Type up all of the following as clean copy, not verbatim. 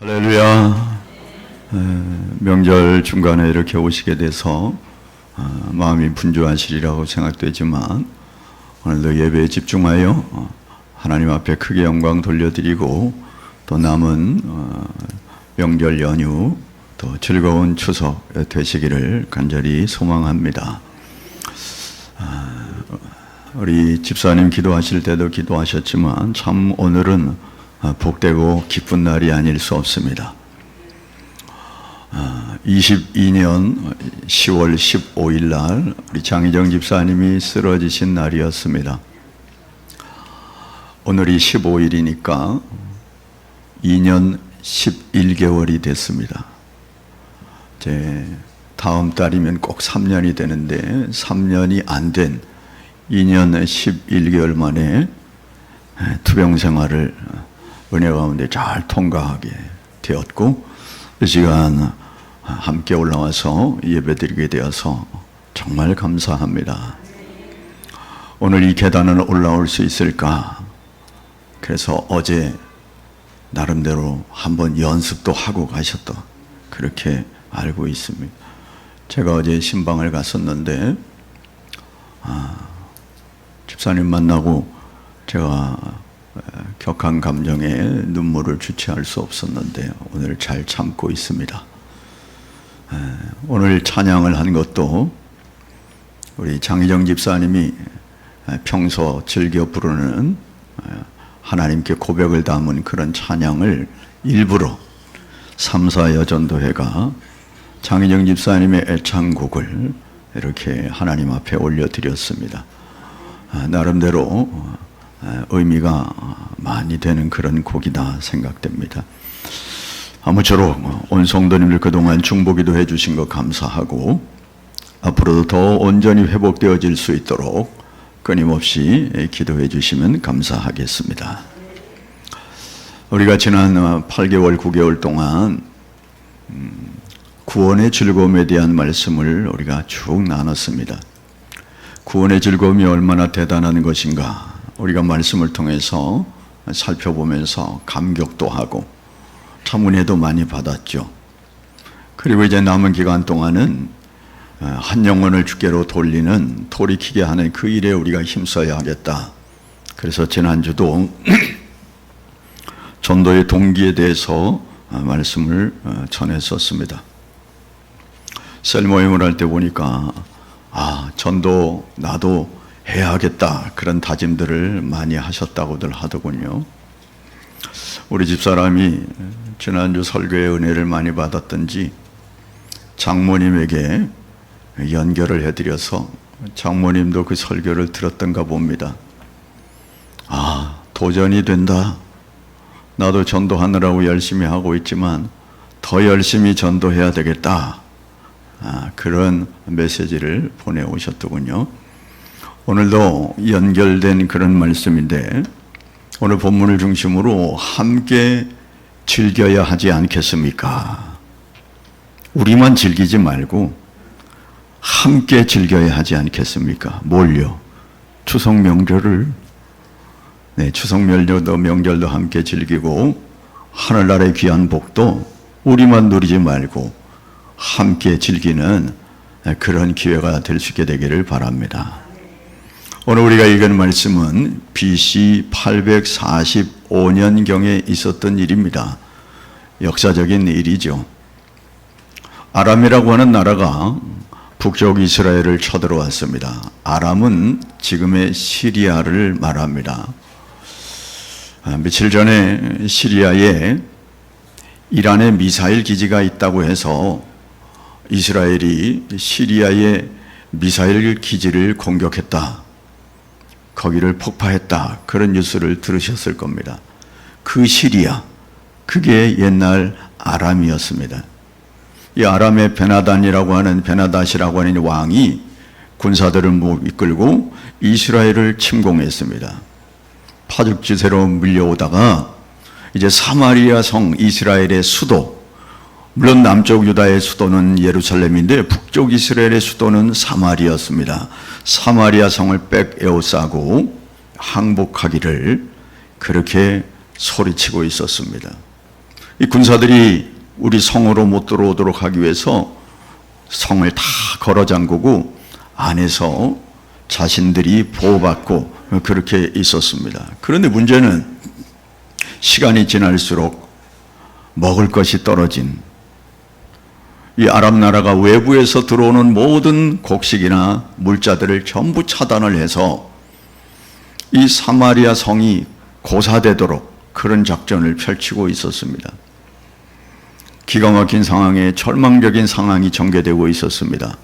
할렐루야. 명절 중간에 이렇게 오시게 돼서 마음이 분주하시리라고 생각되지만 오늘도 예배에 집중하여 하나님 앞에 크게 영광 돌려드리고 또 남은 명절 연휴 또 즐거운 추석 되시기를 간절히 소망합니다. 우리 집사님 기도하실 때도 기도하셨지만 참 오늘은 복되고 기쁜 날이 아닐 수 없습니다. 22년 10월 15일 날 우리 장희정 집사님이 쓰러지신 날이었습니다. 오늘이 15일이니까 2년 11개월이 됐습니다. 제 다음 달이면 꼭 3년이 되는데 3년이 안 된 2년 11개월 만에 투병 생활을 은혜 가운데 잘 통과하게 되었고 이 시간 함께 올라와서 예배드리게 되어서 정말 감사합니다. 오늘 이 계단을 올라올 수 있을까? 그래서 어제 나름대로 한번 연습도 하고 가셨다 그렇게 알고 있습니다. 제가 어제 신방을 갔었는데 집사님 만나고 제가 격한 감정에 눈물을 주체할 수 없었는데 오늘 잘 참고 있습니다. 오늘 찬양을 한 것도 우리 장희정 집사님이 평소 즐겨 부르는 하나님께 고백을 담은 그런 찬양을 일부러 3사 여전도회가 장희정 집사님의 애창곡을 이렇게 하나님 앞에 올려드렸습니다. 나름대로 의미가 많이 되는 그런 곡이다 생각됩니다. 아무쪼록 온 성도님들 그동안 중보기도 해주신 것 감사하고 앞으로도 더 온전히 회복되어질 수 있도록 끊임없이 기도해 주시면 감사하겠습니다. 우리가 지난 8개월, 9개월 동안 구원의 즐거움에 대한 말씀을 우리가 쭉 나눴습니다. 구원의 즐거움이 얼마나 대단한 것인가 우리가 말씀을 통해서 살펴보면서 감격도 하고 참 은혜도 많이 받았죠. 그리고 이제 남은 기간 동안은 한 영혼을 주께로 돌리는 돌이키게 하는 그 일에 우리가 힘써야 하겠다. 그래서 지난주도 전도의 동기에 대해서 말씀을 전했었습니다. 셀 모임을 할 때 보니까 전도 나도 해야겠다 그런 다짐들을 많이 하셨다고들 하더군요. 우리 집사람이 지난주 설교의 은혜를 많이 받았던지 장모님에게 연결을 해드려서 장모님도 그 설교를 들었던가 봅니다. 도전이 된다. 나도 전도하느라고 열심히 하고 있지만 더 열심히 전도해야 되겠다. 그런 메시지를 보내오셨더군요. 오늘도 연결된 그런 말씀인데 오늘 본문을 중심으로 함께 즐겨야 하지 않겠습니까? 우리만 즐기지 말고 함께 즐겨야 하지 않겠습니까? 뭘요? 추석 명절을 추석 명절도 함께 즐기고 하늘나라의 귀한 복도 우리만 누리지 말고 함께 즐기는 그런 기회가 될 수 있게 되기를 바랍니다. 오늘 우리가 읽은 말씀은 BC 845년경에 있었던 일입니다. 역사적인 일이죠. 아람이라고 하는 나라가 북쪽 이스라엘을 쳐들어왔습니다. 아람은 지금의 시리아를 말합니다. 며칠 전에 시리아에 이란의 미사일 기지가 있다고 해서 이스라엘이 시리아의 미사일 기지를 공격했다. 거기를 폭파했다. 그런 뉴스를 들으셨을 겁니다. 그 시리아, 그게 옛날 아람이었습니다. 이 아람의 베나닷이라고 하는 왕이 군사들을 이끌고 이스라엘을 침공했습니다. 파죽지세로 밀려오다가 이제 사마리아 성 이스라엘의 수도, 물론 남쪽 유다의 수도는 예루살렘인데 북쪽 이스라엘의 수도는 사마리아였습니다. 사마리아 성을 빼앗고 항복하기를 그렇게 소리치고 있었습니다. 이 군사들이 우리 성으로 못 들어오도록 하기 위해서 성을 다 걸어 잠그고 안에서 자신들이 보호받고 그렇게 있었습니다. 그런데 문제는 시간이 지날수록 먹을 것이 떨어진 이 아람 나라가 외부에서 들어오는 모든 곡식이나 물자들을 전부 차단을 해서 이 사마리아 성이 고사되도록 그런 작전을 펼치고 있었습니다. 기가 막힌 상황에 절망적인 상황이 전개되고 있었습니다.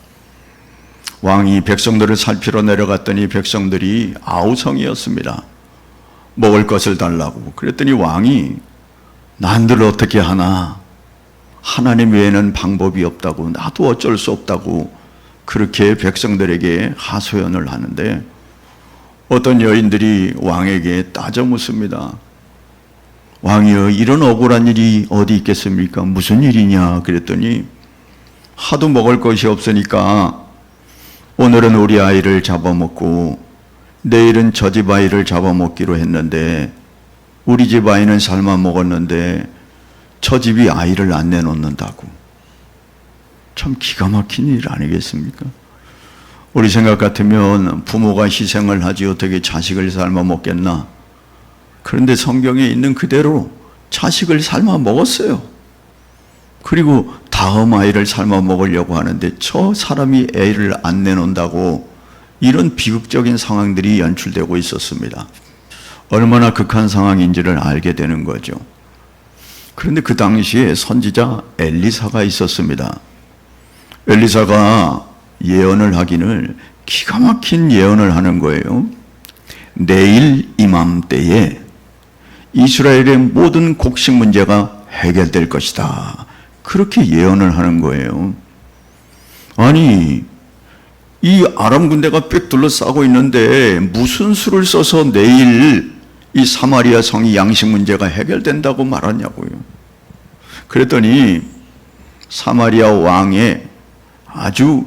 왕이 백성들을 살피러 내려갔더니 백성들이 아우성이었습니다. 먹을 것을 달라고. 그랬더니 왕이 난들 어떻게 하나, 하나님 외에는 방법이 없다고, 나도 어쩔 수 없다고 그렇게 백성들에게 하소연을 하는데 어떤 여인들이 왕에게 따져 묻습니다. 왕이여, 이런 억울한 일이 어디 있겠습니까? 무슨 일이냐? 그랬더니 하도 먹을 것이 없으니까 오늘은 우리 아이를 잡아먹고 내일은 저 집 아이를 잡아먹기로 했는데 우리 집 아이는 삶아 먹었는데 저 집이 아이를 안 내놓는다고. 참 기가 막힌 일 아니겠습니까? 우리 생각 같으면 부모가 희생을 하지 어떻게 자식을 삶아 먹겠나? 그런데 성경에 있는 그대로 자식을 삶아 먹었어요. 그리고 다음 아이를 삶아 먹으려고 하는데 저 사람이 애를 안 내놓는다고, 이런 비극적인 상황들이 연출되고 있었습니다. 얼마나 극한 상황인지를 알게 되는 거죠. 그런데 그 당시에 선지자 엘리사가 있었습니다. 엘리사가 예언을 하기를 기가 막힌 예언을 하는 거예요. 내일 이맘때에 이스라엘의 모든 곡식 문제가 해결될 것이다. 그렇게 예언을 하는 거예요. 아니, 이 아람 군대가 빽 둘러싸고 있는데 무슨 수를 써서 내일 이 사마리아 성이 양식 문제가 해결된다고 말하냐고요. 그랬더니 사마리아 왕의 아주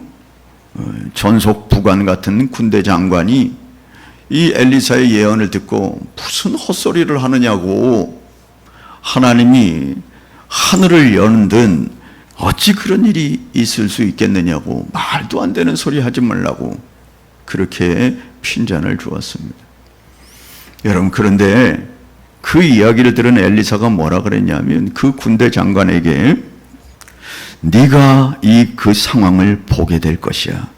전속 부관 같은 군대 장관이 이 엘리사의 예언을 듣고 무슨 헛소리를 하느냐고, 하나님이 하늘을 여는 어찌 그런 일이 있을 수 있겠느냐고, 말도 안 되는 소리 하지 말라고 그렇게 핀잔을 주었습니다. 여러분, 그런데 그 이야기를 들은 엘리사가 뭐라 그랬냐면 그 군대 장관에게 네가 그 상황을 보게 될 것이야.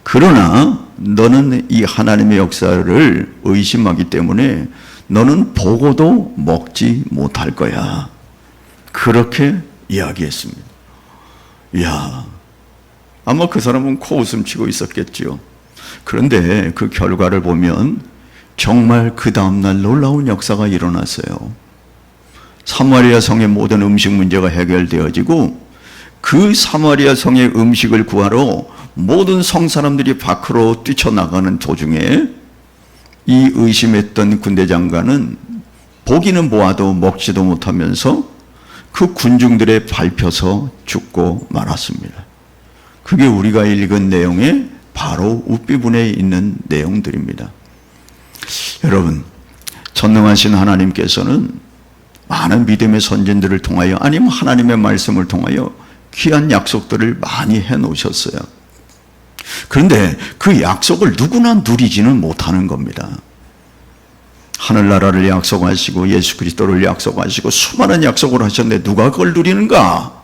그러나 너는 이 하나님의 역사를 의심하기 때문에 너는 보고도 먹지 못할 거야. 그렇게 이야기했습니다. 이야, 아마 그 사람은 코웃음 치고 있었겠죠. 그런데 그 결과를 보면 정말 그 다음날 놀라운 역사가 일어났어요. 사마리아 성의 모든 음식 문제가 해결되어지고 그 사마리아 성의 음식을 구하러 모든 성 사람들이 밖으로 뛰쳐나가는 도중에 이 의심했던 군대 장관은 보기는 보아도 먹지도 못하면서 그 군중들에 밟혀서 죽고 말았습니다. 그게 우리가 읽은 내용의 바로 윗부분에 있는 내용들입니다. 여러분, 전능하신 하나님께서는 많은 믿음의 선진들을 통하여 아니면 하나님의 말씀을 통하여 귀한 약속들을 많이 해놓으셨어요. 그런데 그 약속을 누구나 누리지는 못하는 겁니다. 하늘나라를 약속하시고 예수 그리스도를 약속하시고 수많은 약속을 하셨는데 누가 그걸 누리는가?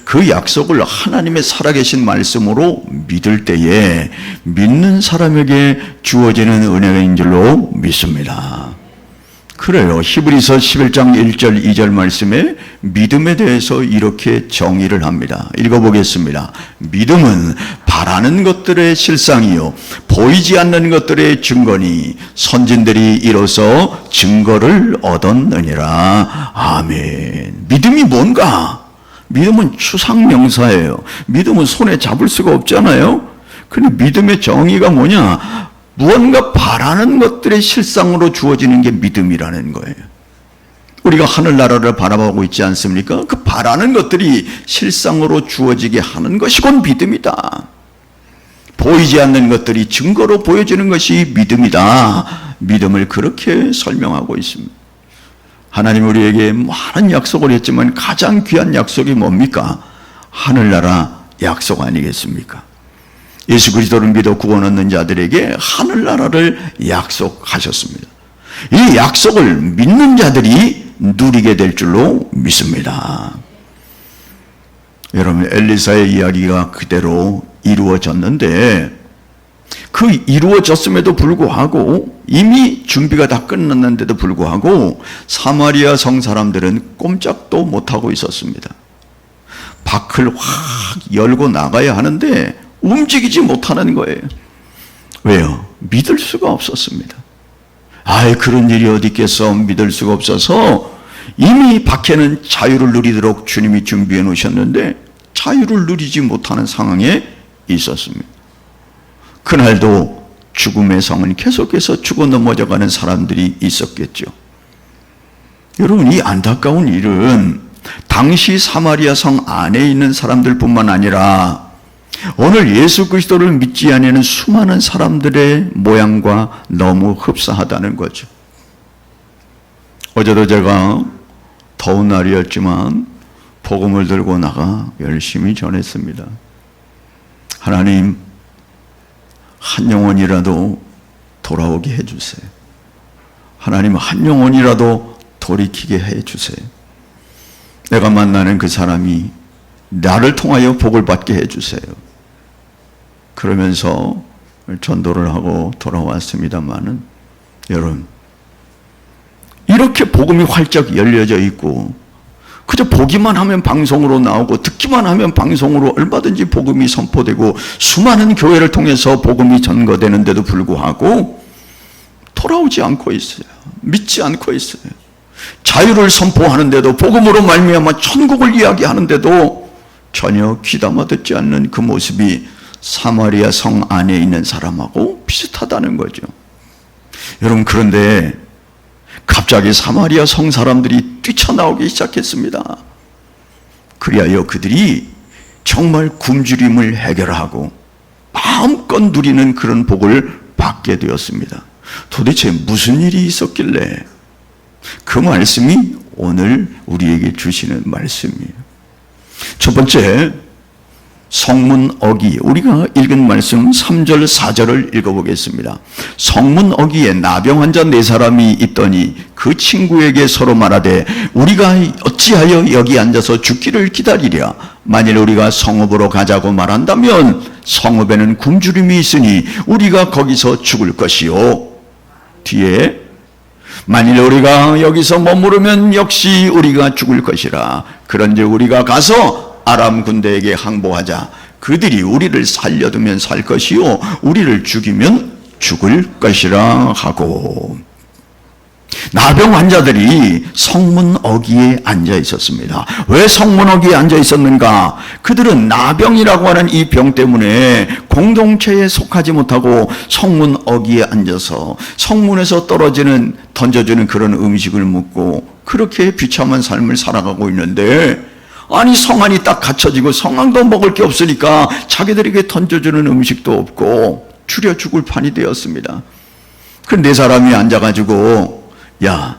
그 약속을 하나님의 살아계신 말씀으로 믿을 때에 믿는 사람에게 주어지는 은혜인 줄로 믿습니다. 그래요. 히브리서 11장 1절 2절 말씀에 믿음에 대해서 이렇게 정의를 합니다. 읽어보겠습니다. 믿음은 바라는 것들의 실상이요 보이지 않는 것들의 증거니 선진들이 이로써 증거를 얻었느니라. 아멘. 믿음이 뭔가? 믿음은 추상명사예요. 믿음은 손에 잡을 수가 없잖아요. 근데 믿음의 정의가 뭐냐? 무언가 바라는 것들의 실상으로 주어지는 게 믿음이라는 거예요. 우리가 하늘나라를 바라보고 있지 않습니까? 그 바라는 것들이 실상으로 주어지게 하는 것이 곧 믿음이다. 보이지 않는 것들이 증거로 보여지는 것이 믿음이다. 믿음을 그렇게 설명하고 있습니다. 하나님 우리에게 많은 약속을 했지만 가장 귀한 약속이 뭡니까? 하늘나라 약속 아니겠습니까? 예수 그리스도를 믿어 구원 얻는 자들에게 하늘나라를 약속하셨습니다. 이 약속을 믿는 자들이 누리게 될 줄로 믿습니다. 여러분, 엘리사의 이야기가 그대로 이루어졌는데 그 이루어졌음에도 불구하고 이미 준비가 다 끝났는데도 불구하고 사마리아 성 사람들은 꼼짝도 못하고 있었습니다. 밖을 확 열고 나가야 하는데 움직이지 못하는 거예요. 왜요? 믿을 수가 없었습니다. 그런 일이 어디 있겠어. 믿을 수가 없어서 이미 밖에는 자유를 누리도록 주님이 준비해 놓으셨는데 자유를 누리지 못하는 상황에 있었습니다. 그날도 죽음의 성은 계속해서 죽어 넘어져가는 사람들이 있었겠죠. 여러분, 이 안타까운 일은 당시 사마리아 성 안에 있는 사람들뿐만 아니라 오늘 예수 그리스도를 믿지 않는 수많은 사람들의 모양과 너무 흡사하다는 거죠. 어제도 제가 더운 날이었지만 복음을 들고 나가 열심히 전했습니다. 하나님, 한 영혼이라도 돌아오게 해주세요. 하나님, 한 영혼이라도 돌이키게 해주세요. 내가 만나는 그 사람이 나를 통하여 복을 받게 해주세요. 그러면서 전도를 하고 돌아왔습니다마는 여러분, 이렇게 복음이 활짝 열려져 있고 그저 보기만 하면 방송으로 나오고 듣기만 하면 방송으로 얼마든지 복음이 선포되고 수많은 교회를 통해서 복음이 전거되는데도 불구하고 돌아오지 않고 있어요. 믿지 않고 있어요. 자유를 선포하는데도 복음으로 말미암아 천국을 이야기하는데도 전혀 귀담아 듣지 않는 그 모습이 사마리아 성 안에 있는 사람하고 비슷하다는 거죠. 여러분, 그런데 갑자기 사마리아 성 사람들이 뛰쳐나오기 시작했습니다. 그리하여 그들이 정말 굶주림을 해결하고 마음껏 누리는 그런 복을 받게 되었습니다. 도대체 무슨 일이 있었길래 그 말씀이 오늘 우리에게 주시는 말씀이에요. 첫 번째, 성문 어기, 우리가 읽은 말씀 3절 4절을 읽어보겠습니다. 성문 어기에 나병 환자 4사람이 있더니 그 친구에게 서로 말하되 우리가 어찌하여 여기 앉아서 죽기를 기다리랴. 만일 우리가 성읍으로 가자고 말한다면 성읍에는 굶주림이 있으니 우리가 거기서 죽을 것이요. 뒤에 만일 우리가 여기서 머무르면 역시 우리가 죽을 것이라. 그런즉 우리가 가서 아람 군대에게 항복하자. 그들이 우리를 살려두면 살 것이요 우리를 죽이면 죽을 것이라 하고. 나병 환자들이 성문 어귀에 앉아 있었습니다. 왜 성문 어귀에 앉아 있었는가? 그들은 나병이라고 하는 이 병 때문에 공동체에 속하지 못하고 성문 어귀에 앉아서 성문에서 던져주는 그런 음식을 먹고 그렇게 비참한 삶을 살아가고 있는데, 아니 성안이 딱 갖춰지고 성안도 먹을 게 없으니까 자기들에게 던져주는 음식도 없고 줄여 죽을 판이 되었습니다. 그 4사람이 앉아가지고, 야,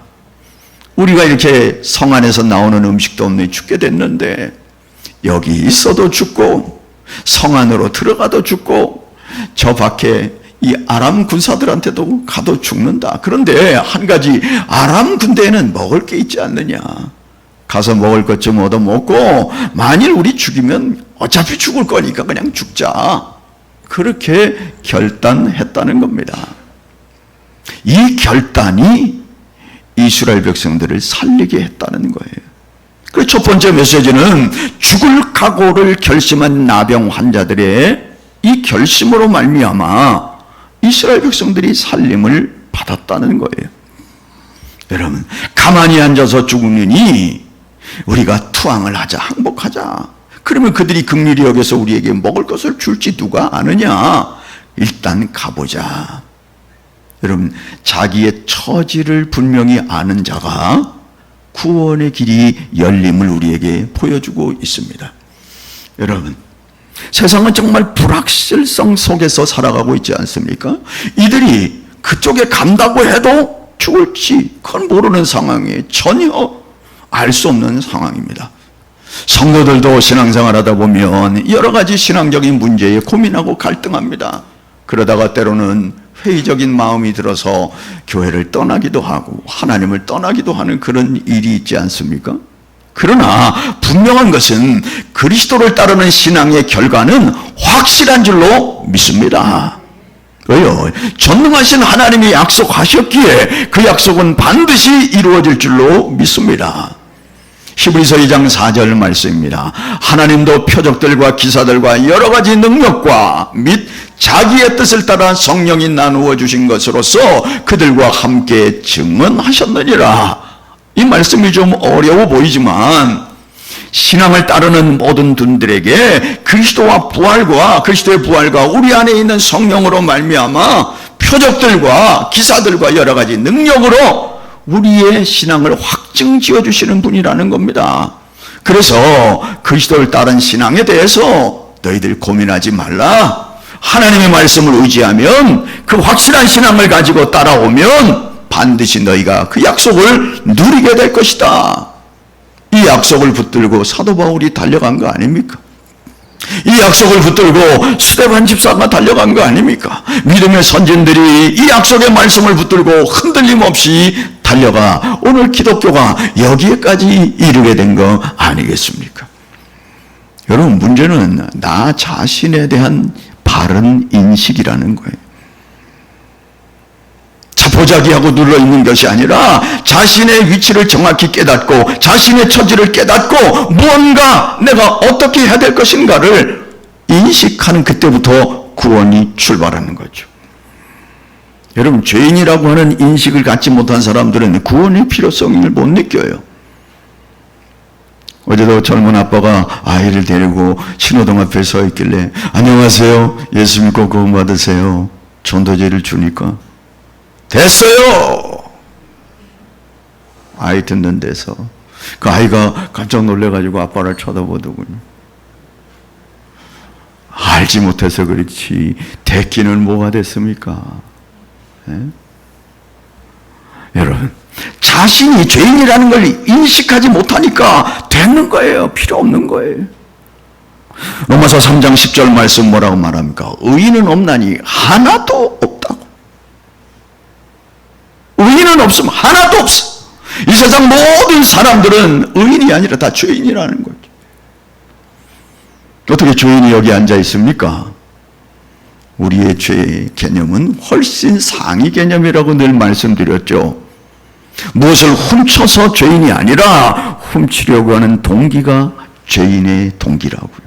우리가 이렇게 성안에서 나오는 음식도 없는 죽게 됐는데 여기 있어도 죽고 성안으로 들어가도 죽고 저 밖에 이 아람 군사들한테도 가도 죽는다. 그런데 한 가지, 아람 군대에는 먹을 게 있지 않느냐. 가서 먹을 것 좀 얻어먹고 만일 우리 죽이면 어차피 죽을 거니까 그냥 죽자. 그렇게 결단했다는 겁니다. 이 결단이 이스라엘 백성들을 살리게 했다는 거예요. 그 첫 번째 메시지는 죽을 각오를 결심한 나병 환자들의 이 결심으로 말미암아 이스라엘 백성들이 살림을 받았다는 거예요. 여러분, 가만히 앉아서 죽으니 우리가 투항을 하자, 항복하자. 그러면 그들이 긍휼히 여겨서 우리에게 먹을 것을 줄지 누가 아느냐. 일단 가보자. 여러분, 자기의 처지를 분명히 아는 자가 구원의 길이 열림을 우리에게 보여주고 있습니다. 여러분, 세상은 정말 불확실성 속에서 살아가고 있지 않습니까? 이들이 그쪽에 간다고 해도 죽을지 그건 모르는 상황이에요. 전혀 알 수 없는 상황입니다. 성도들도 신앙생활 하다 보면 여러 가지 신앙적인 문제에 고민하고 갈등합니다. 그러다가 때로는 회의적인 마음이 들어서 교회를 떠나기도 하고 하나님을 떠나기도 하는 그런 일이 있지 않습니까? 그러나 분명한 것은 그리스도를 따르는 신앙의 결과는 확실한 줄로 믿습니다. 왜요? 전능하신 하나님이 약속하셨기에 그 약속은 반드시 이루어질 줄로 믿습니다. 히브리서 2장 4절 말씀입니다. 하나님도 표적들과 기사들과 여러 가지 능력과 및 자기의 뜻을 따라 성령이 나누어 주신 것으로서 그들과 함께 증언하셨느니라. 이 말씀이 좀 어려워 보이지만 신앙을 따르는 모든 분들에게 그리스도와 부활과 그리스도의 부활과 우리 안에 있는 성령으로 말미암아 표적들과 기사들과 여러 가지 능력으로 우리의 신앙을 확증 지어주시는 분이라는 겁니다. 그래서 그리스도를 따른 신앙에 대해서 너희들 고민하지 말라. 하나님의 말씀을 의지하면 그 확실한 신앙을 가지고 따라오면 반드시 너희가 그 약속을 누리게 될 것이다. 이 약속을 붙들고 사도 바울이 달려간 거 아닙니까? 이 약속을 붙들고 스데반 집사가 달려간 거 아닙니까? 믿음의 선진들이 이 약속의 말씀을 붙들고 흔들림 없이 달려가 오늘 기독교가 여기에까지 이르게 된 거 아니겠습니까? 여러분, 문제는 나 자신에 대한 바른 인식이라는 거예요. 자포자기하고 눌러있는 것이 아니라 자신의 위치를 정확히 깨닫고 자신의 처지를 깨닫고 무언가 내가 어떻게 해야 될 것인가를 인식하는 그때부터 구원이 출발하는 거죠. 여러분, 죄인이라고 하는 인식을 갖지 못한 사람들은 구원의 필요성을 못 느껴요. 어제도 젊은 아빠가 아이를 데리고 신호등 앞에 서 있길래 안녕하세요, 예수 믿고 구원 받으세요. 전도제를 주니까 됐어요. 아이 듣는 데서 그 아이가 깜짝 놀래가지고 아빠를 쳐다보더군요. 알지 못해서 그렇지 됐기는 뭐가 됐습니까? 예? 여러분, 자신이 죄인이라는 걸 인식하지 못하니까 되는 거예요. 필요 없는 거예요. 로마서 3장 10절 말씀 뭐라고 말합니까? 의인은 없나니 하나도 없다고. 의인은 없으면 하나도 없어. 이 세상 모든 사람들은 의인이 아니라 다 죄인이라는 거죠. 어떻게 죄인이 여기 앉아 있습니까? 우리의 죄의 개념은 훨씬 상위 개념이라고 늘 말씀드렸죠. 무엇을 훔쳐서 죄인이 아니라 훔치려고 하는 동기가 죄인의 동기라고요.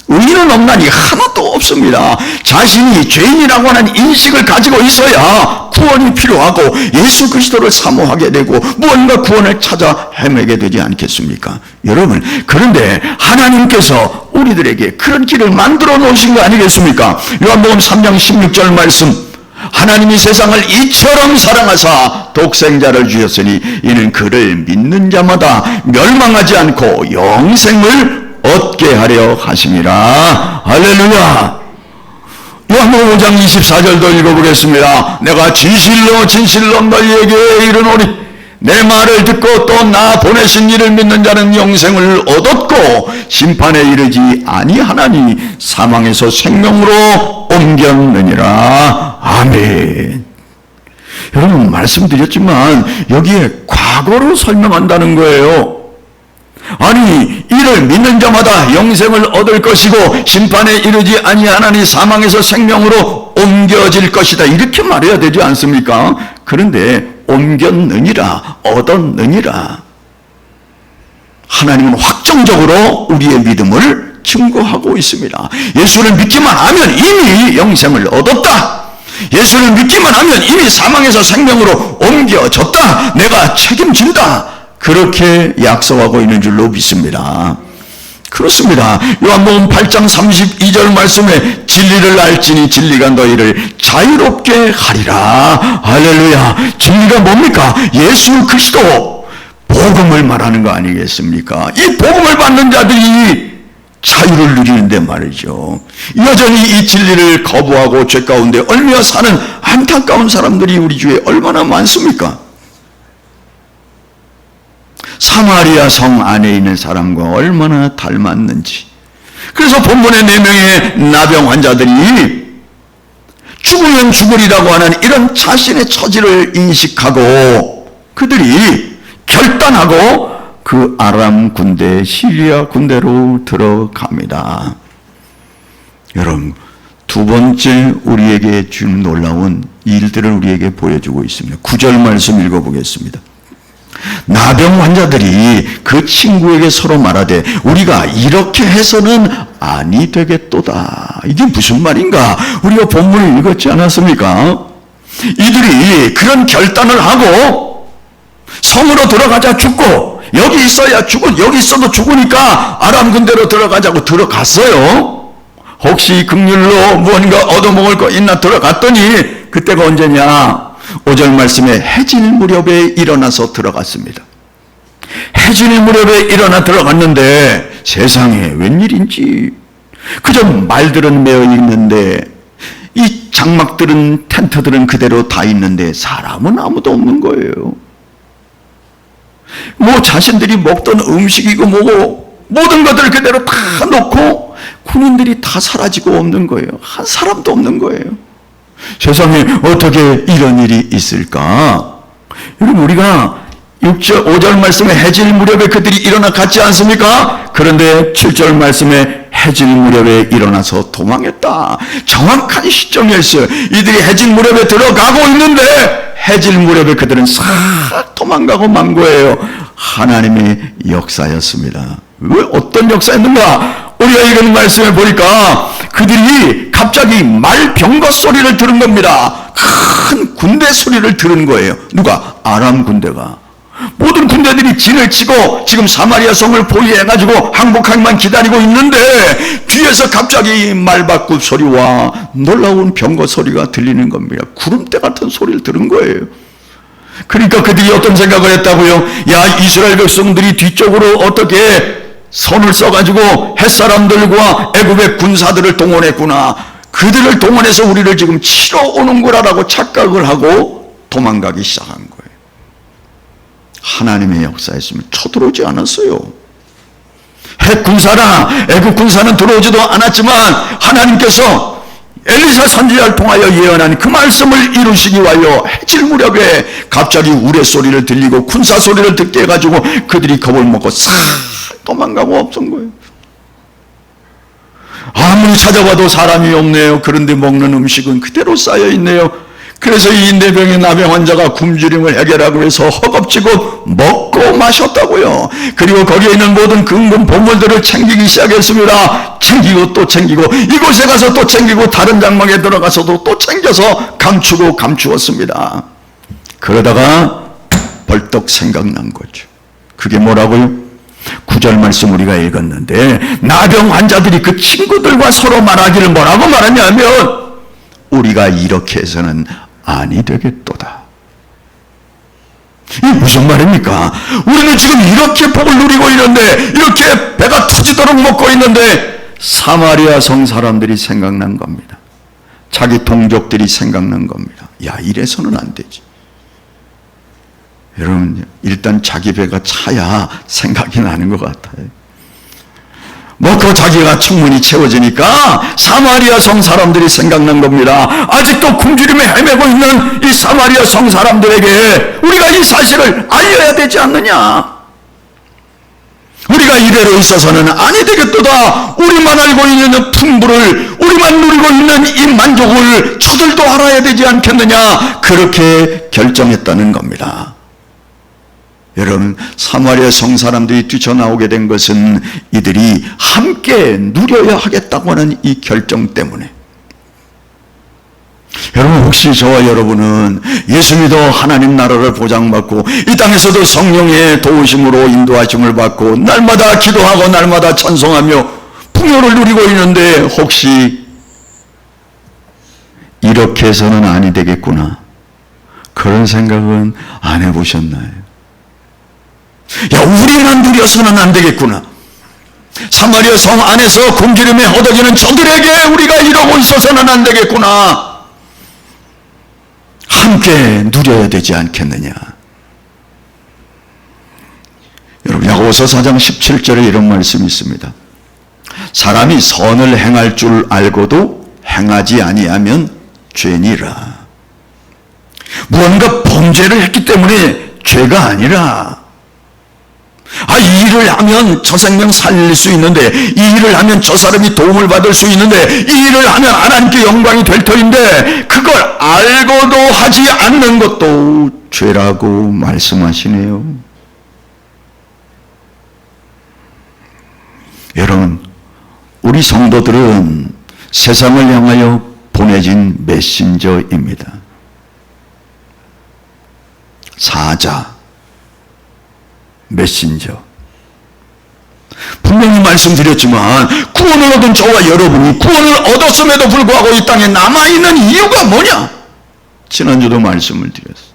의인은 없나니 하나도 없습니다. 자신이 죄인이라고 하는 인식을 가지고 있어야 구원이 필요하고 예수 그리스도를 사모하게 되고 무언가 구원을 찾아 헤매게 되지 않겠습니까? 여러분, 그런데 하나님께서 우리들에게 그런 길을 만들어 놓으신 거 아니겠습니까? 요한복음 3장 16절 말씀, 하나님이 세상을 이처럼 사랑하사 독생자를 주셨으니 이는 그를 믿는 자마다 멸망하지 않고 영생을 얻게 하려 하심이라. 할렐루야. 요한복음 5장 24절도 읽어보겠습니다. 내가 진실로 진실로 너희에게 이르노니 내 말을 듣고 또 나 보내신 이를 믿는 자는 영생을 얻었고 심판에 이르지 아니하나니 사망에서 생명으로 옮겼느니라. 아멘. 여러분, 말씀드렸지만 여기에 과거로 설명한다는 거예요. 아니, 이를 믿는 자마다 영생을 얻을 것이고 심판에 이르지 아니하나니 사망에서 생명으로 옮겨질 것이다, 이렇게 말해야 되지 않습니까? 그런데 옮겼느니라, 얻었느니라. 하나님은 확정적으로 우리의 믿음을 증거하고 있습니다. 예수를 믿기만 하면 이미 영생을 얻었다. 예수를 믿기만 하면 이미 사망에서 생명으로 옮겨졌다. 내가 책임진다. 그렇게 약속하고 있는 줄로 믿습니다. 그렇습니다. 요한복음 8장 32절 말씀에 진리를 알지니 진리가 너희를 자유롭게 하리라. 할렐루야. 진리가 뭡니까? 예수 그리스도 복음을 말하는 거 아니겠습니까? 이 복음을 받는 자들이 자유를 누리는데 말이죠. 여전히 이 진리를 거부하고 죄 가운데 얽매여 사는 안타까운 사람들이 우리 주위에 얼마나 많습니까? 사마리아 성 안에 있는 사람과 얼마나 닮았는지. 그래서 본문의 4명의 나병 환자들이 죽으면 죽으리라고 하는 이런 자신의 처지를 인식하고 그들이 결단하고 그 아람 군대, 시리아 군대로 들어갑니다. 여러분, 두 번째 우리에게 주는 놀라운 일들을 우리에게 보여주고 있습니다. 9절 말씀 읽어보겠습니다. 나병 환자들이 그 친구에게 서로 말하되 우리가 이렇게 해서는 아니 되겠도다. 이게 무슨 말인가? 우리가 본문을 읽었지 않았습니까? 이들이 그런 결단을 하고 성으로 들어가자 죽고 여기 있어야 죽고 여기 있어도 죽으니까 아람 군대로 들어가자고 들어갔어요. 혹시 긍휼로 무언가 얻어먹을 거 있나 들어갔더니 그때가 언제냐? 5절 말씀에 해질 무렵에 일어나서 들어갔습니다. 해질 무렵에 일어나 들어갔는데 세상에 웬일인지 그저 말들은 메어 있는데 이 장막들은 텐트들은 그대로 다 있는데 사람은 아무도 없는 거예요. 뭐 자신들이 먹던 음식이고 뭐고 모든 것들을 그대로 다 놓고 군인들이 다 사라지고 없는 거예요. 한 사람도 없는 거예요. 세상에 어떻게 이런 일이 있을까? 여러분, 우리가 6절, 5절 말씀에 해질 무렵에 그들이 일어나 갔지 않습니까? 그런데 7절 말씀에 해질 무렵에 일어나서 도망했다. 정확한 시점이었어요. 이들이 해질 무렵에 들어가고 있는데 해질 무렵에 그들은 싹 도망가고 만 거예요. 하나님의 역사였습니다. 왜 어떤 역사였는가? 우리가 읽은 말씀을 보니까 그들이 갑자기 말병거 소리를 들은 겁니다. 큰 군대 소리를 들은 거예요. 누가? 아람 군대가. 모든 군대들이 진을 치고 지금 사마리아 성을 포위해가지고 항복하기만 기다리고 있는데 뒤에서 갑자기 말바꿈 소리와 놀라운 병거 소리가 들리는 겁니다. 구름대 같은 소리를 들은 거예요. 그러니까 그들이 어떤 생각을 했다고요? 야, 이스라엘 백성들이 뒤쪽으로 어떻게 손을 써가지고 햇사람들과 애굽의 군사들을 동원했구나. 그들을 동원해서 우리를 지금 치러 오는구나라고 착각을 하고 도망가기 시작한 거예요. 하나님의 역사였으면 쳐들어오지 않았어요. 핵 군사나 애국 군사는 들어오지도 않았지만 하나님께서 엘리사 선지자를 통하여 예언한 그 말씀을 이루시기 위하여 해질 무렵에 갑자기 우레소리를 들리고 군사 소리를 듣게 해가지고 그들이 겁을 먹고 싹 도망가고 없은 거예요. 아무리 찾아봐도 사람이 없네요. 그런데 먹는 음식은 그대로 쌓여있네요. 그래서 이 4병의 나병 환자가 굶주림을 해결하기 위해서 허겁지겁 먹고 마셨다고요. 그리고 거기에 있는 모든 근본 보물들을 챙기기 시작했습니다. 챙기고 또 챙기고 이곳에 가서 또 챙기고 다른 장막에 들어가서도 또 챙겨서 감추고 감추었습니다. 그러다가 벌떡 생각난 거죠. 그게 뭐라고요? 9절 말씀 우리가 읽었는데 나병 환자들이 그 친구들과 서로 말하기를 뭐라고 말하냐면 우리가 이렇게 해서는 아니 되겠도다. 이게 무슨 말입니까? 우리는 지금 이렇게 복을 누리고 있는데 이렇게 배가 터지도록 먹고 있는데 사마리아 성 사람들이 생각난 겁니다. 자기 동족들이 생각난 겁니다. 야, 이래서는 안 되지. 여러분, 일단 자기 배가 차야 생각이 나는 것 같아요. 먹고 자기가 충분히 채워지니까 사마리아 성 사람들이 생각난 겁니다. 아직도 굶주림에 헤매고 있는 이 사마리아 성 사람들에게 우리가 이 사실을 알려야 되지 않느냐. 우리가 이대로 있어서는 아니 되겠도다. 우리만 알고 있는 풍부를, 우리만 누리고 있는 이 만족을 저들도 알아야 되지 않겠느냐. 그렇게 결정했다는 겁니다. 여러분, 사마리아 성 사람들이 뛰쳐나오게 된 것은 이들이 함께 누려야 하겠다고 하는 이 결정 때문에. 여러분, 혹시 저와 여러분은 예수 믿어 하나님 나라를 보장받고 이 땅에서도 성령의 도우심으로 인도하심을 받고 날마다 기도하고 날마다 찬송하며 풍요를 누리고 있는데 혹시 이렇게 해서는 아니 되겠구나, 그런 생각은 안 해보셨나요? 야, 우리만 누려서는 안 되겠구나. 사마리아 성 안에서 굶주림에 허덕이는 저들에게 우리가 이러고 있어서는 안 되겠구나. 함께 누려야 되지 않겠느냐. 여러분, 야고보서 4장 17절에 이런 말씀이 있습니다. 사람이 선을 행할 줄 알고도 행하지 아니하면 죄니라. 무언가 범죄를 했기 때문에 죄가 아니라, 이 일을 하면 저 생명 살릴 수 있는데, 이 일을 하면 저 사람이 도움을 받을 수 있는데, 이 일을 하면 하나님께 영광이 될 터인데, 그걸 알고도 하지 않는 것도 죄라고 말씀하시네요. 여러분, 우리 성도들은 세상을 향하여 보내진 메신저입니다. 사자, 메신저. 분명히 말씀드렸지만 구원을 얻은 저와 여러분이 구원을 얻었음에도 불구하고 이 땅에 남아있는 이유가 뭐냐? 지난주도 말씀을 드렸어요.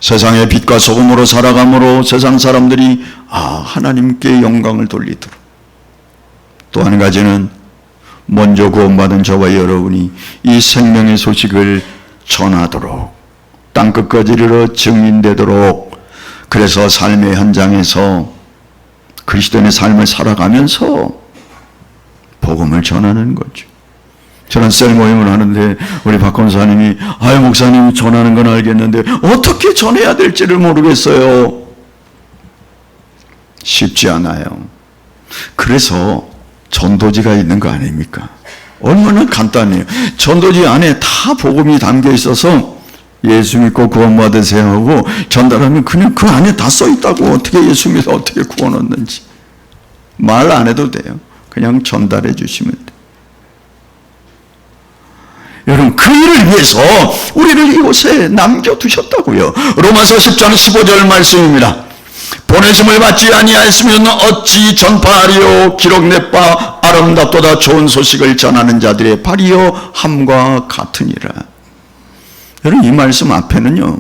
세상의 빛과 소금으로 살아감으로 세상 사람들이 하나님께 영광을 돌리도록, 또 한 가지는 먼저 구원받은 저와 여러분이 이 생명의 소식을 전하도록, 땅끝까지 이르러 증인되도록, 그래서 삶의 현장에서 그리스도인의 삶을 살아가면서 복음을 전하는 거죠. 저는 셀 모임을 하는데 우리 박 권사님이 목사님이 전하는 건 알겠는데 어떻게 전해야 될지를 모르겠어요. 쉽지 않아요. 그래서 전도지가 있는 거 아닙니까? 얼마나 간단해요. 전도지 안에 다 복음이 담겨 있어서 예수 믿고 구원 받으세요 하고 전달하면 그냥 그 안에 다 써 있다고. 어떻게 예수 믿어 어떻게 구원 얻는지 말 안 해도 돼요. 그냥 전달해 주시면 돼요. 여러분, 그 일을 위해서 우리를 이곳에 남겨두셨다고요. 로마서 10장 15절 말씀입니다. 보내심을 받지 아니하였으면 어찌 전파하리요. 기록낼 바 아름답도다 좋은 소식을 전하는 자들의 발이요 함과 같으니라. 여러분, 이 말씀 앞에는요,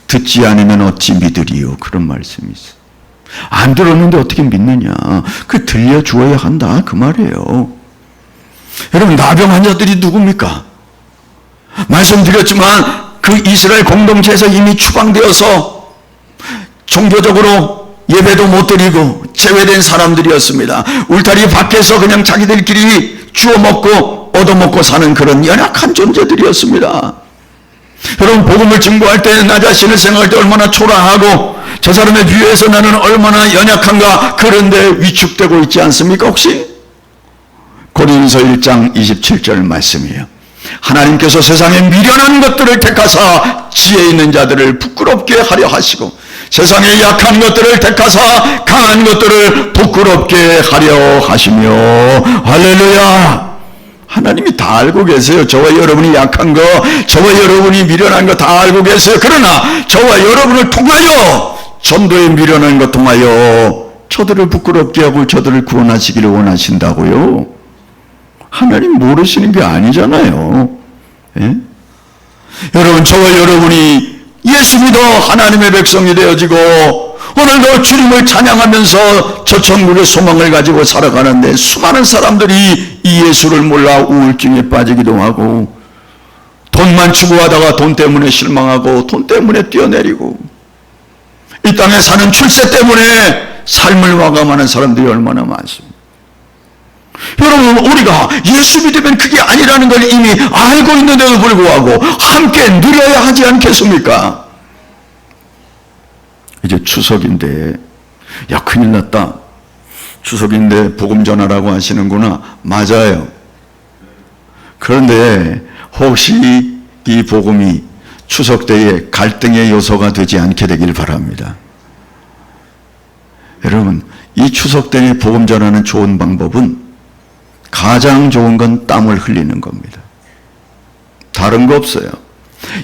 듣지 않으면 어찌 믿으리요, 그런 말씀이 있어요. 안 들었는데 어떻게 믿느냐. 그 들려주어야 한다, 그 말이에요. 여러분, 나병 환자들이 누굽니까? 말씀드렸지만 그 이스라엘 공동체에서 이미 추방되어서 종교적으로 예배도 못 드리고 제외된 사람들이었습니다. 울타리 밖에서 그냥 자기들끼리 주워 먹고 얻어먹고 사는 그런 연약한 존재들이었습니다. 여러분, 복음을 증거할 때 나 자신을 생각할 때 얼마나 초라하고 저 사람에 비유해서 나는 얼마나 연약한가, 그런데 위축되고 있지 않습니까? 혹시? 고린도서 1장 27절 말씀이에요. 하나님께서 세상에 미련한 것들을 택하사 지혜 있는 자들을 부끄럽게 하려 하시고 세상에 약한 것들을 택하사 강한 것들을 부끄럽게 하려 하시며. 할렐루야. 하나님이 다 알고 계세요. 저와 여러분이 약한 거, 저와 여러분이 미련한 거 다 알고 계세요. 그러나 저와 여러분을 통하여, 전도에 미련한 것 통하여 저들을 부끄럽게 하고 저들을 구원하시기를 원하신다고요. 하나님 모르시는 게 아니잖아요. 예? 여러분, 저와 여러분이 예수 믿어 하나님의 백성이 되어지고 오늘도 주님을 찬양하면서 저 천국의 소망을 가지고 살아가는데 수많은 사람들이 이 예수를 몰라 우울증에 빠지기도 하고 돈만 추구하다가 돈 때문에 실망하고 돈 때문에 뛰어내리고 이 땅에 사는 출세 때문에 삶을 마감하는 사람들이 얼마나 많습니다. 여러분, 우리가 예수 믿으면 그게 아니라는 걸 이미 알고 있는데도 불구하고 함께 누려야 하지 않겠습니까? 이제 추석인데, 야, 큰일 났다. 추석인데 복음 전하라고 하시는구나. 맞아요. 그런데 혹시 이 복음이 추석 때에 갈등의 요소가 되지 않게 되길 바랍니다. 여러분, 이 추석 때에 복음 전하는 좋은 방법은 가장 좋은 건 땀을 흘리는 겁니다. 다른 거 없어요.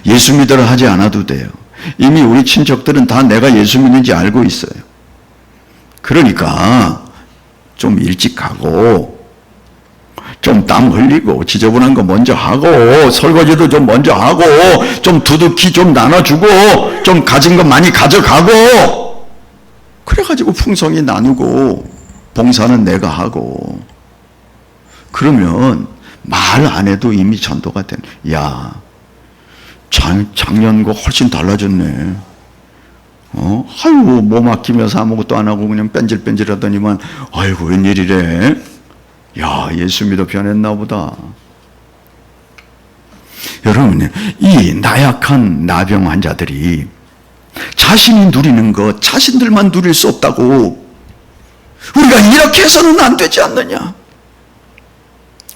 예수 믿으라 하지 않아도 돼요. 이미 우리 친척들은 다 내가 예수 믿는지 알고 있어요. 그러니까 좀 일찍 가고 좀 땀 흘리고 지저분한 거 먼저 하고 설거지도 좀 먼저 하고 좀 두둑히 좀 나눠주고 좀 가진 거 많이 가져가고 그래가지고 풍성히 나누고 봉사는 내가 하고, 그러면 말 안 해도 이미 전도가 된. 야, 작년과 훨씬 달라졌네. 아이고, 몸 아끼면서 아무것도 안 하고 그냥 뺀질뺀질 하더니만, 아이고, 웬일이래? 야, 예수 믿어 변했나 보다. 여러분, 이 나약한 나병 환자들이 자신이 누리는 것, 자신들만 누릴 수 없다고, 우리가 이렇게 해서는 안 되지 않느냐?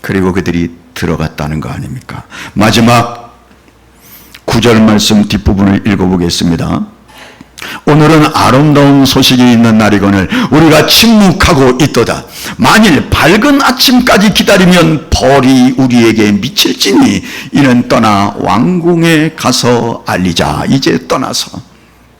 그리고 그들이 들어갔다는 거 아닙니까? 마지막 9절 말씀 뒷부분을 읽어보겠습니다. 오늘은 아름다운 소식이 있는 날이거늘 우리가 침묵하고 있도다. 만일 밝은 아침까지 기다리면 벌이 우리에게 미칠지니 이는 떠나 왕궁에 가서 알리자. 이제 떠나서.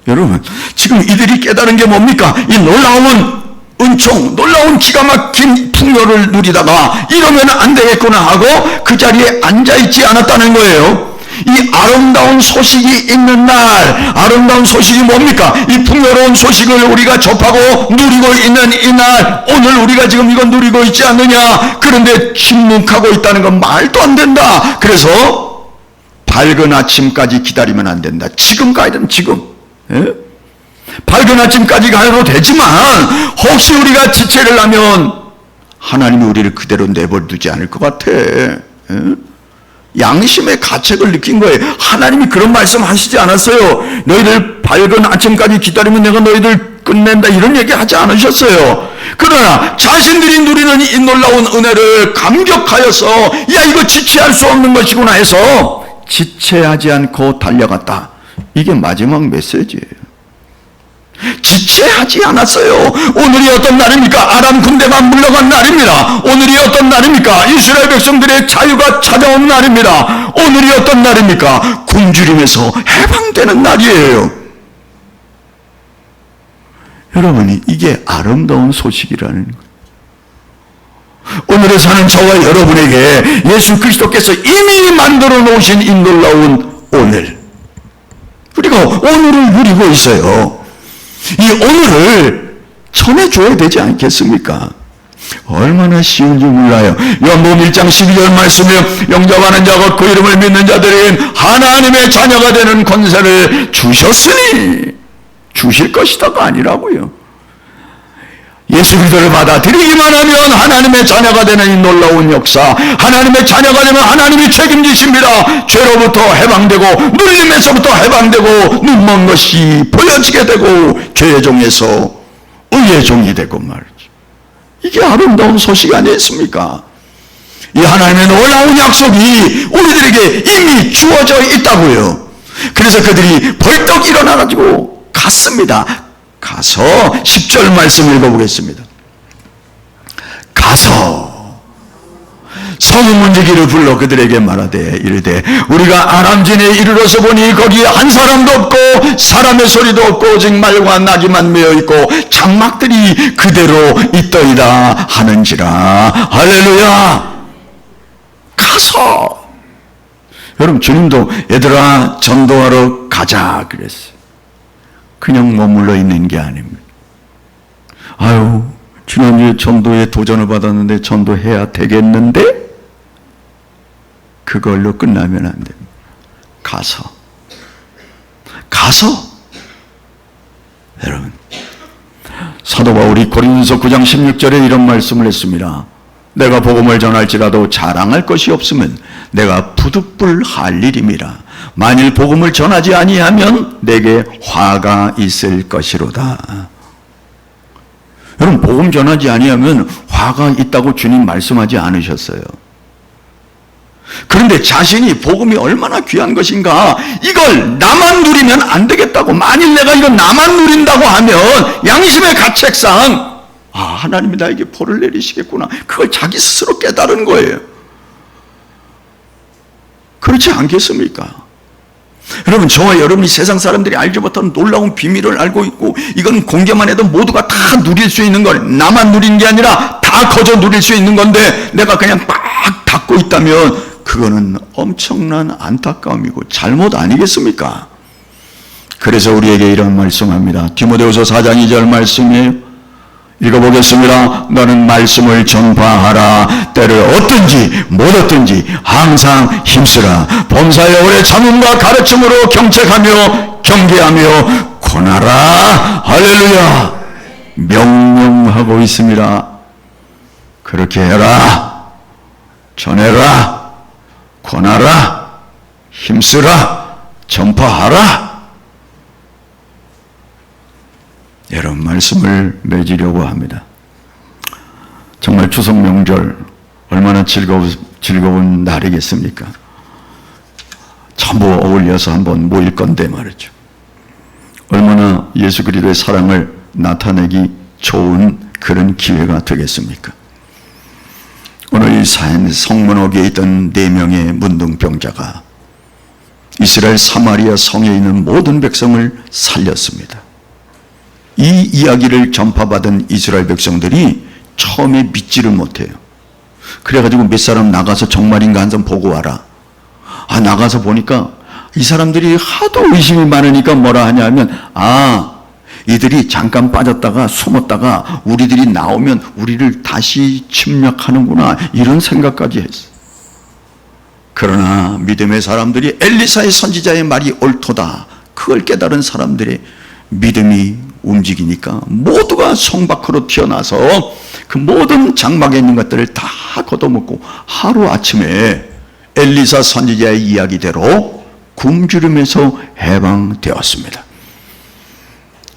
여러분, 지금 이들이 깨달은 게 뭡니까? 이 놀라운 은총, 놀라운 기가 막힌 풍요를 누리다가 이러면 안 되겠구나 하고 그 자리에 앉아있지 않았다는 거예요. 이 아름다운 소식이 있는 날, 아름다운 소식이 뭡니까? 이 풍요로운 소식을 우리가 접하고 누리고 있는 이 날, 오늘 우리가 지금 이건 누리고 있지 않느냐? 그런데 침묵하고 있다는 건 말도 안 된다. 그래서 밝은 아침까지 기다리면 안 된다. 지금 가야 되면 지금. 예? 밝은 아침까지 가도 되지만 혹시 우리가 지체를 하면 하나님이 우리를 그대로 내버려두지 않을 것 같아. 예? 양심의 가책을 느낀 거예요. 하나님이 그런 말씀 하시지 않았어요. 너희들 밝은 아침까지 기다리면 내가 너희들 끝낸다, 이런 얘기 하지 않으셨어요. 그러나 자신들이 누리는 이 놀라운 은혜를 감격하여서 야, 이거 지체할 수 없는 것이구나 해서 지체하지 않고 달려갔다. 이게 마지막 메시지예요. 지체하지 않았어요. 오늘이 어떤 날입니까? 아람 군대가 물러간 날입니다. 오늘이 어떤 날입니까? 이스라엘 백성들의 자유가 찾아온 날입니다. 오늘이 어떤 날입니까? 굶주림에서 해방되는 날이에요. 여러분이 이게 아름다운 소식이라는 거예요. 오늘에 사는 저와 여러분에게 예수 그리스도께서 이미 만들어 놓으신 이 놀라운 오늘, 우리가 오늘을 누리고 있어요. 이 오늘을 전해줘야 되지 않겠습니까? 얼마나 쉬운지 몰라요. 요한복음 1장 12절 말씀에 영접하는 자가 그 이름을 믿는 자들에겐 하나님의 자녀가 되는 권세를 주셨으니, 주실 것이다가 아니라고요. 예수 그리스도를 받아들이기만 하면 하나님의 자녀가 되는 이 놀라운 역사, 하나님의 자녀가 되면 하나님이 책임지십니다. 죄로부터 해방되고 눌림에서부터 해방되고 눈먼 것이 보여지게 되고 죄의 종에서 의의 종이 되고 말이죠. 이게 아름다운 소식 아니겠습니까? 이 하나님의 놀라운 약속이 우리들에게 이미 주어져 있다고요. 그래서 그들이 벌떡 일어나가지고 갔습니다. 가서 10절 말씀 읽어보겠습니다. 가서 성문지기를 불러 그들에게 말하되 이르되 우리가 아람진에 이르러서 보니 거기에 한 사람도 없고 사람의 소리도 없고 오직 말과 나귀만 메어 있고 장막들이 그대로 있더이다 하는지라. 할렐루야. 가서. 여러분, 주님도 얘들아 전도하러 가자 그랬어요. 그냥 머물러 있는 게 아닙니다. 아유, 지난주에 전도에 도전을 받았는데 전도해야 되겠는데? 그걸로 끝나면 안 됩니다. 가서 여러분, 사도 바울이 고린도서 9장 16절에 이런 말씀을 했습니다. 내가 복음을 전할지라도 자랑할 것이 없으면 내가 부득불할 일임이라. 만일 복음을 전하지 아니하면 내게 화가 있을 것이로다. 여러분, 복음 전하지 아니하면 화가 있다고 주님 말씀하지 않으셨어요. 그런데 자신이 복음이 얼마나 귀한 것인가, 이걸 나만 누리면 안 되겠다고, 만일 내가 이거 나만 누린다고 하면 양심의 가책상 하나님이 나에게 벌을 내리시겠구나, 그걸 자기 스스로 깨달은 거예요. 그렇지 않겠습니까? 여러분, 저와 여러분이 세상 사람들이 알지 못하는 놀라운 비밀을 알고 있고, 이건 공개만 해도 모두가 다 누릴 수 있는 걸, 나만 누린 게 아니라 다 거저 누릴 수 있는 건데 내가 그냥 막 닫고 있다면 그거는 엄청난 안타까움이고 잘못 아니겠습니까? 그래서 우리에게 이런 말씀합니다. 디모데후서 4장 2절 말씀이에요. 읽어보겠습니다. 너는 말씀을 전파하라. 때를 얻든지 못 얻든지 항상 힘쓰라. 범사에 오래 참음과 가르침으로 경책하며 경계하며 권하라. 할렐루야. 명령하고 있습니다. 그렇게 해라. 전해라. 권하라. 힘쓰라. 전파하라. 여러분 말씀을 맺으려고 합니다. 정말 추석 명절 얼마나 즐거운 날이겠습니까? 전부 어울려서 한번 모일 건데 말이죠. 얼마나 예수 그리스도의 사랑을 나타내기 좋은 그런 기회가 되겠습니까? 오늘 이 성문옥에 있던 4명의 문둥병자가 이스라엘 사마리아 성에 있는 모든 백성을 살렸습니다. 이 이야기를 전파받은 이스라엘 백성들이 처음에 믿지를 못해요. 그래가지고 몇 사람 나가서 정말인가 한 사람 보고 와라. 나가서 보니까 이 사람들이 하도 의심이 많으니까 뭐라 하냐면 이들이 잠깐 빠졌다가 숨었다가 우리들이 나오면 우리를 다시 침략하는구나 이런 생각까지 했어. 그러나 믿음의 사람들이 엘리사의 선지자의 말이 옳도다 그걸 깨달은 사람들의 믿음이 움직이니까 모두가 성 밖으로 튀어나서 그 모든 장막에 있는 것들을 다 걷어먹고 하루아침에 엘리사 선지자의 이야기대로 굶주림에서 해방되었습니다.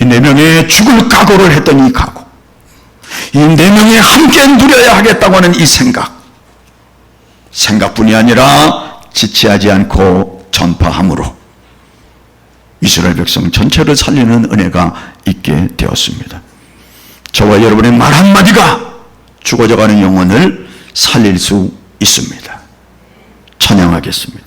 이 4명의 죽을 각오를 했던 이 각오, 이 4명이 함께 누려야 하겠다고 하는 이 생각뿐이 아니라 지체하지 않고 전파함으로 이스라엘 백성 전체를 살리는 은혜가 있게 되었습니다. 저와 여러분의 말 한마디가 죽어져가는 영혼을 살릴 수 있습니다. 찬양하겠습니다.